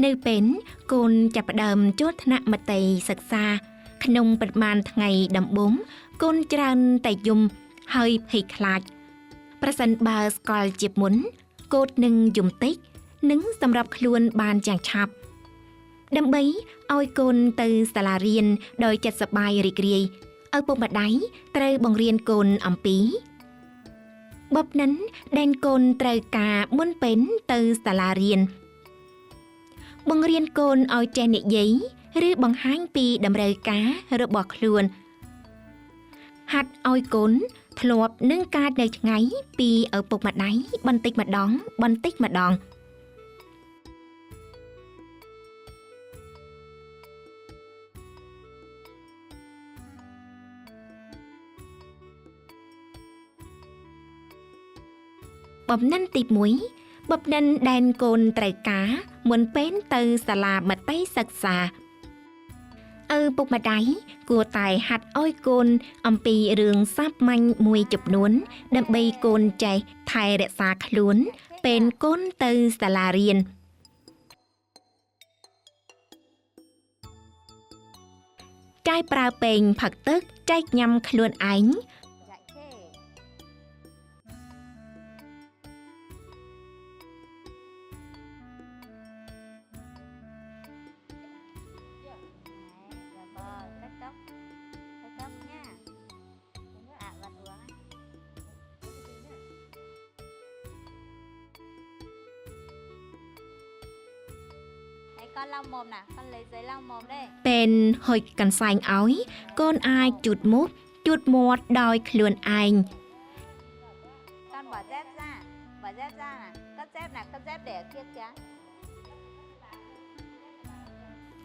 នៅពេលកូនចាប់ផ្ដើមចូលថ្នាក់មត្តេយ្យសិក្សាក្នុងប្រមាណថ្ងៃដំបូងកូនច្រើនតែយំហើយភ័យខ្លាចប្រសិនបើស្គាល់ជាមុនកូននឹងយំតិចនិងសម្រាប់ខ្លួនបានយ៉ាងឆាប់ដើម្បីឲ្យកូនទៅសាលារៀនដោយចិត្តសប្បាយរីករាយឪពុកម្ដាយត្រូវបង្រៀនកូនអំពីបបនិនដែលកូនត្រូវការមុនពេលទៅសាលារៀនបង្រៀនកូនឲ្យចេះនិយាយឬបង្ហាញពីតម្រូវការរបស់ខ្លួនហាត់ឲ្យកូនធ្លាប់នឹងការនៅឆ្ងាយពីឪពុកម្ដាយបន្តិចម្ដងបំណិនទី1បំណិនដែលកូនត្រូវការមុនពេលទៅសាលាមត្តេយ្យសិក្សាឪពុកម្ដាយគួរតែហាត់ឲ្យកូនអំពីរឿងសាមញ្ញមួយចំនួនដើម្បីកូនចេះថែរក្សាខ្លួនពេលកូនទៅសាលារៀនចាយប្រើពែងផឹកទឹកចែកញ៉ាំខ្លួនឯងcon lau mồm nè, con lấy giấy lau mồm đây. ពេលហុចកន្សែងឲ្យកូនអាចជូតមុខជូតមាត់ដោយខ្លួនឯង Con bỏ dép ra nè, cất dép để ở kia kìa.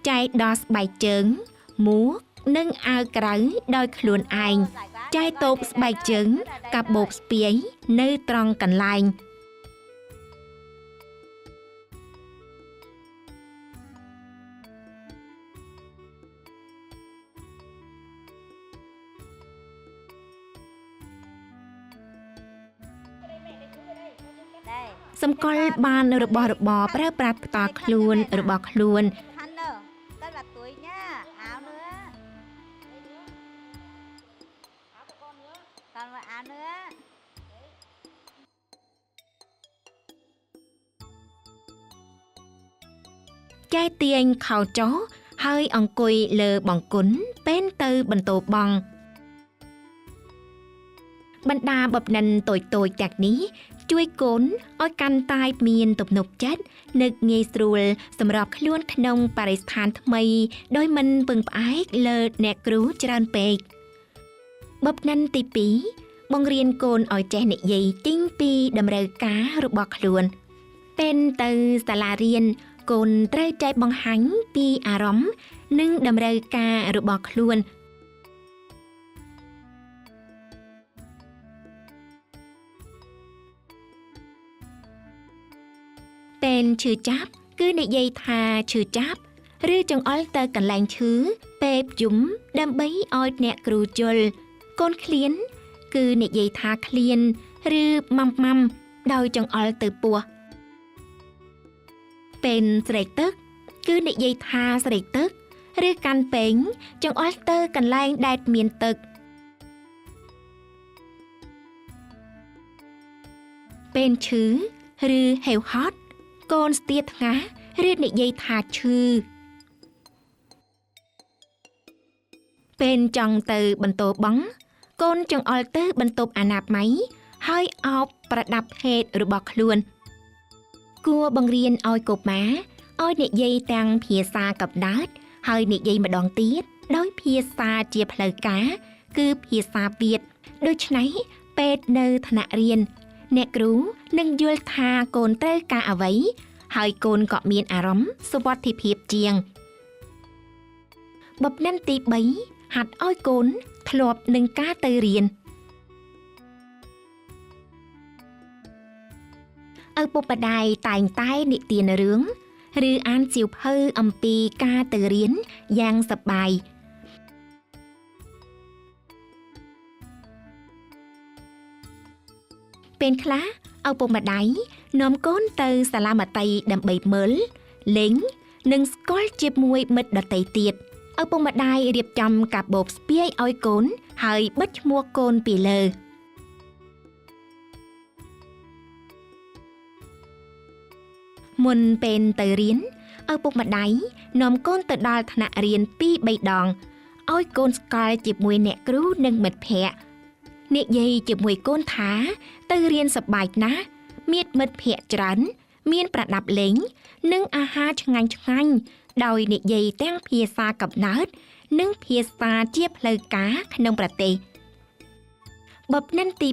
ចែកដោះស្បែកជើងមួកនិងអាវក្រៅដោយខ្លួនឯងចែកតូបស្បែកជើងកាបូបស្ពាយនៅត្រង់កន្លែងសម្គាល់បានរបស់របរប្រើប្រាស់ផ្ទាល់ខ្លួនរបស់ខ្លួន Khăn nở, cất vào túi nhá, áo nữa. Còn một áo nữa. ចែកទាញខោចុះហើយអង្គុយលើបង្គន់ពេលទៅបន្ទោបង់បណ្ដាបបនិនតូចៗទាំងនេះជួយកូនឲ្យកាន់តែមានទំនុកចិត្តនឹកងាយស្រួលសម្រាប់ខ្លួនក្នុងបរិស្ថានថ្មីដោយមិនពឹងផ្អែកលើអ្នកគ្រូច្រើនពេកបបនិនទី2បង្រៀនកូនឲ្យចេះនិយាយចេញពីតម្រូវការរបស់ខ្លួនពេលទៅសាលារៀនកូនត្រូវចេះបង្ហាញពីអារម្មណ៍និងតម្រូវការរបស់ខ្លួនពេលឈឺចាប់គឺនិយាយថាឈឺចាប់ឬចង្អុលទៅកន្លែងឈឺពេបយំដើម្បីឲ្យអ្នកគ្រូយល់កូនឃ្លានគឺនិយាយថាឃ្លានឬម៉ាំដោយចង្អុលទៅពោះពេលស្រេកទឹកគឺនិយាយថាស្រេកទឹកឬកាន់ពេងចង្អុលទៅកន្លែងដែលមានទឹកពេលឈឺឬហេវហត់កូនស្ទាតថ្ងាសឬនិយាយថាឈឺពេលចង់ទៅបន្ទោបង់កូនចង្អុលទៅបន្ទប់អនាម័យហើយអោបប្រដាប់ភេទរបស់ខ្លួនគួរបង្រៀនឲ្យកុមារឲ្យនិយាយទាំងភាសាកំណើតហើយនិយាយម្ដងទៀតដោយភាសាជាផ្លូវការគឺភាសាពាក្យដូច្នេះពេទ្យនៅថ្នាក់រៀនអ្នកគ្រូនឹងយល់ថាកូនត្រូវការអ្វីហើយកូនក៏មានអារម្មណ៍សុវត្ថិភាពជាងបបនិនទី3ហាត់ឲ្យកូនធ្លាប់នឹងការទៅរៀនឪពុកម្ដាយតែងតែនិទានរឿងឬអានសៀវភៅអំពីការទៅរៀនយ៉ាងសប្បាយពេលខ្លះឪពុកម្ដាយនាំកូនទៅសាលាមត្តេយ្យដើម្បីមើលលេង និងស្គាល់ជាមួយមិត្តដទៃទៀតឪពុកម្ដាយរៀបចំកាបូបស្ពាយឲ្យកូនហើយបិទឈ្មោះកូនពីលើមុនពេលទៅរៀនឪពុកម្ដាយនាំកូនទៅដល់ថ្នាក់រៀន 2-3 ដងឲ្យកូនស្គាល់ជាមួយអ្នកគ្រូនិងមិត្តភ័ក្តិនិយាយជាមួយកូនថាទៅរៀនសប្បាយណាស់មានមិត្តភ័ក្តិច្រើនមានប្រដាប់លេងនិងអាហារឆ្ងាញ់ៗដោយនិយាយទាំងភាសាកំណើតនិងភាសាជាផ្លូវការក្នុងប្រទេសបបនិនទី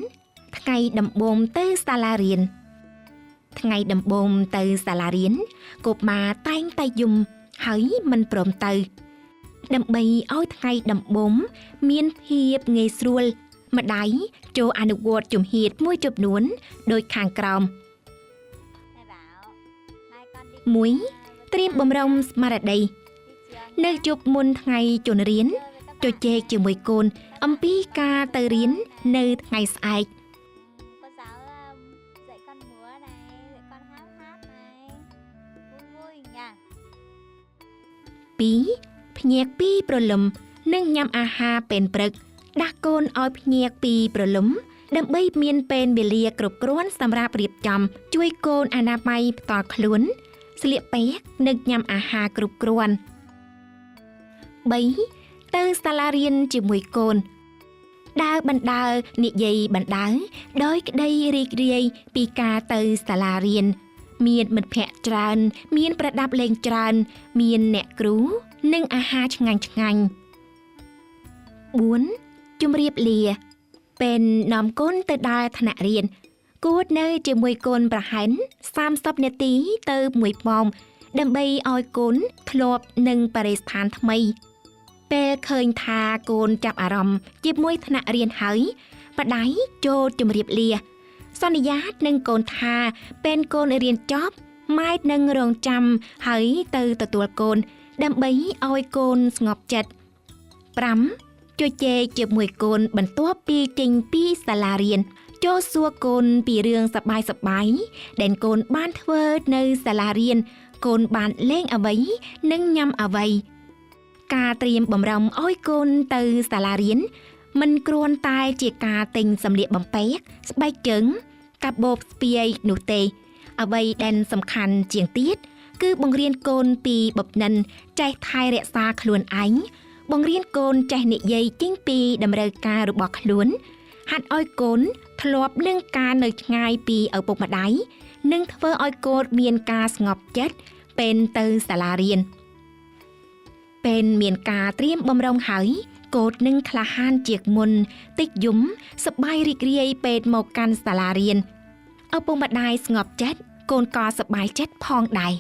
4ថ្ងៃដំបូងទៅសាលារៀនថ្ងៃដំបូងទៅសាលារៀនកុមារតែងតែយំហើយមិនព្រមទៅដើម្បីឲ្យថ្ងៃដំបូងមានភាពងាយស្រួលម្ដាយចូលអនុវត្តជំហានមួយចំនួនដូចខាងក្រោម 1. ត្រៀមបម្រុងស្មារតីនៅជប់មុនថ្ងៃជន់រៀនជជែកជាមួយកូនអំពីការទៅរៀននៅថ្ងៃស្អែក Cô giáo dạy con múa này, dạy con hát này. Vui nha. 2. ភ្ញាក់ពីព្រលឹមនិងញ៉ាំអាហារពេលព្រឹកដាក់កូនឲ្យភ្ញាក់ពីព្រលឹមដើម្បីមានពេលវេលាគ្រប់គ្រាន់សម្រាប់រៀបចំជួយកូនអនាម័យផ្ទាល់ខ្លួនស្លៀកពាក់និងញ៉ាំអាហារគ្រប់គ្រាន់ 3. ទៅសាលារៀនជាមួយកូនដើរបណ្ដើរនិយាយបណ្ដើរដោយក្តីរីករាយពីការទៅសាលារៀនមានមិត្តភ័ក្តិច្រើនមានប្រដាប់លេងច្រើនមានអ្នកគ្រូនិងអាហារឆ្ងាញ់ៗ 4. ជម្រាបលាពេលនាំកូនទៅដល់ថ្នាក់រៀនគួរនៅជាមួយកូនប្រហែល30នាទីទៅ1ម៉ោងដើម្បីឲ្យកូនធ្លាប់នឹងបរិស្ថានថ្មីពេលឃើញថាកូនចាប់អារម្មណ៍ជាមួយថ្នាក់រៀនហើយម្ដាយចូលជម្រាបលាសន្យានឹងកូនថាពេលកូនរៀនចប់ម៉ែនឹងរងចាំហើយទៅទទួលកូនដើម្បីឲ្យកូនស្ងប់ចិត្ត 5. ជជែកជាមួយកូនបន្ទាប់ពីចេញពីសាលារៀនចូលសួរកូនពីរឿងសប្បាយៗដែលកូនបានធ្វើនៅសាលារៀនកូនបានលេងអ្វីនិងញ៉ាំអ្វីការត្រៀមបម្រុងឲ្យកូនទៅសាលារៀនមិនគ្រាន់តែជាការទិញសម្លៀកបំពាក់ស្បែកជើងកាបូបស្ពាយនោះទេអ្វីដែលសំខាន់ជាងទៀតគឺបង្រៀនកូនពីបបនិនចេះថែរក្សាខ្លួនឯងបង្រៀនកូនចេះនិយាយចេញពីតម្រូវការរបស់ខ្លួនហាត់ឲ្យកូនធ្លាប់នឹងការនៅឆ្ងាយពីឪពុកម្ដាយនិងធ្វើឲ្យកូនមានការស្ងប់ចិត្តពេលទៅសាលារៀនពេលមានការត្រៀមបម្រុងហើយកូននឹងក្លាហានជាងមុនតិចយំសប្បាយរីករាយពេលមកកាន់សាលារៀនឪពុកម្ដាយស្ងប់ចិត្តកូនក៏សប្បាយចិត្តផងដែរ